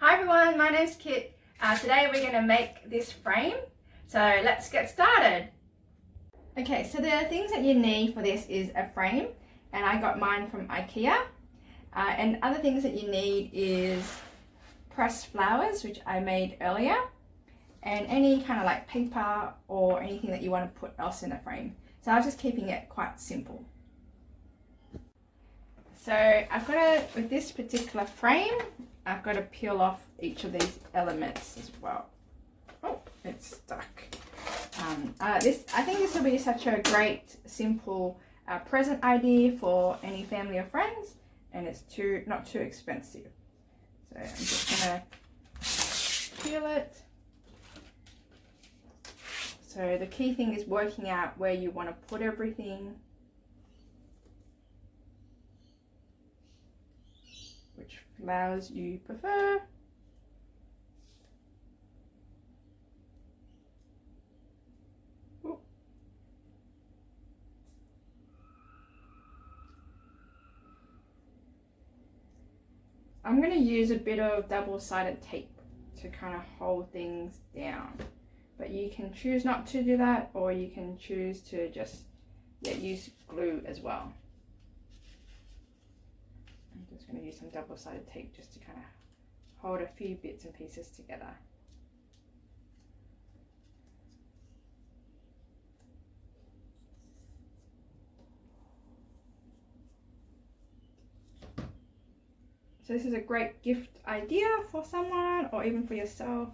Hi everyone, my name's Kit. Today we're going to make this frame, so let's get started. Okay, so the things that you need for this is a frame, and I got mine from IKEA. And other things that you need is pressed flowers, which I made earlier, and any kind of like paper or anything that you want to put else in the frame. So I was just keeping it quite simple. So I've got to, with this particular frame, I've got to peel off each of these elements as well. Oh, it's stuck. I think this will be such a great, simple present idea for any family or friends, and it's not too expensive. So I'm just gonna peel it. So the key thing is working out where you want to put everything. Which flowers you prefer. Ooh. I'm going to use a bit of double-sided tape to kind of hold things down, but you can choose not to do that, or you can choose to just use glue as well. I'm just going to use some double-sided tape just to kind of hold a few bits and pieces together. So this is a great gift idea for someone, or even for yourself.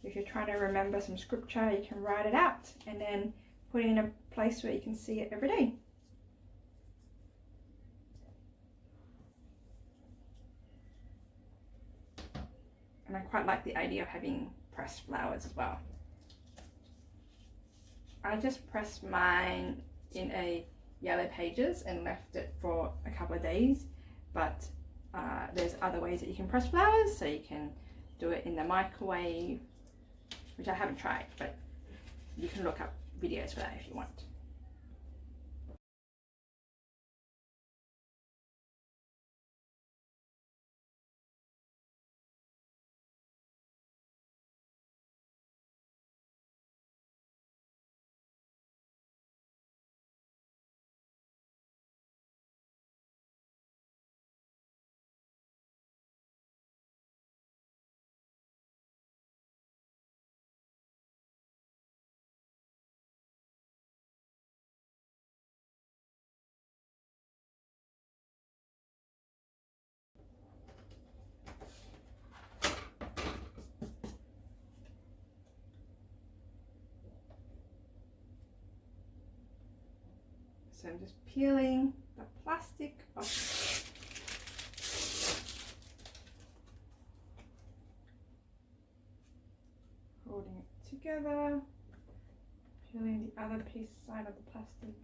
If you're trying to remember some scripture, you can write it out and then put it in a place where you can see it every day. And I quite like the idea of having pressed flowers as well. I just pressed mine in a yellow pages and left it for a couple of days, but there's other ways that you can press flowers. So you can do it in the microwave, which I haven't tried, but you can look up videos for that if you want. So I'm just peeling the plastic off. Holding it together. Peeling the other side of the plastic.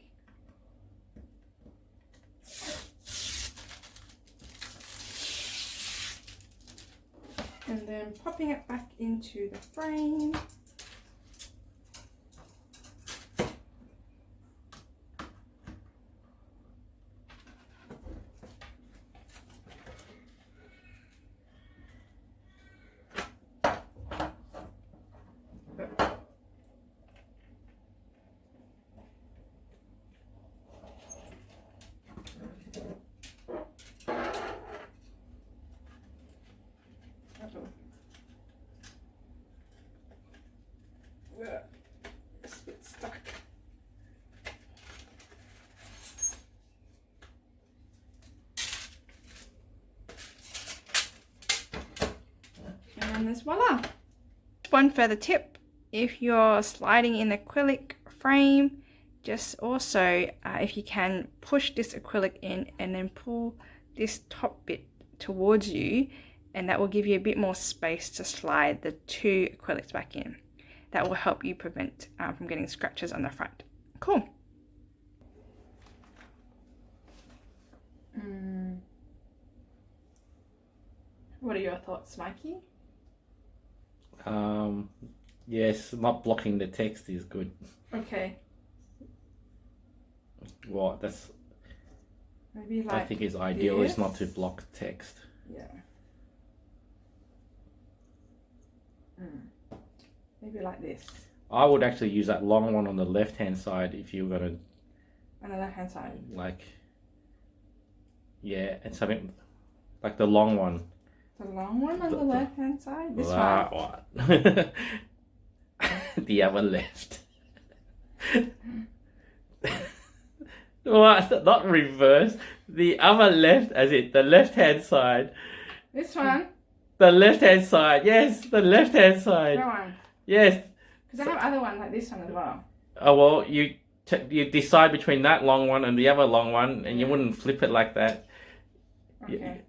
And then popping it back into the frame. It's a bit stuck. And there's voila. One further tip, if you're sliding in the acrylic frame, just also if you can push this acrylic in and then pull this top bit towards you, and that will give you a bit more space to slide the two acrylics back in. That will help you prevent from getting scratches on the front. Cool. What are your thoughts, Mikey? Yes, not blocking the text is good. Okay. Well, that's Maybe like I think is ideal is not to this. block text. Yeah. Maybe like this. I would actually use that long one on the left-hand side if you were gonna. On the left hand side. Like. Yeah, and something like the long one. The long one on the left hand side. This that one. The other left. Well, not reverse. The other left, as in the left-hand side. This one. The left-hand side. Yes, the left-hand side. That one. Yes. Because I have other ones like this one as well. Oh well, you decide between that long one and the other long one, and you wouldn't flip it like that. Okay.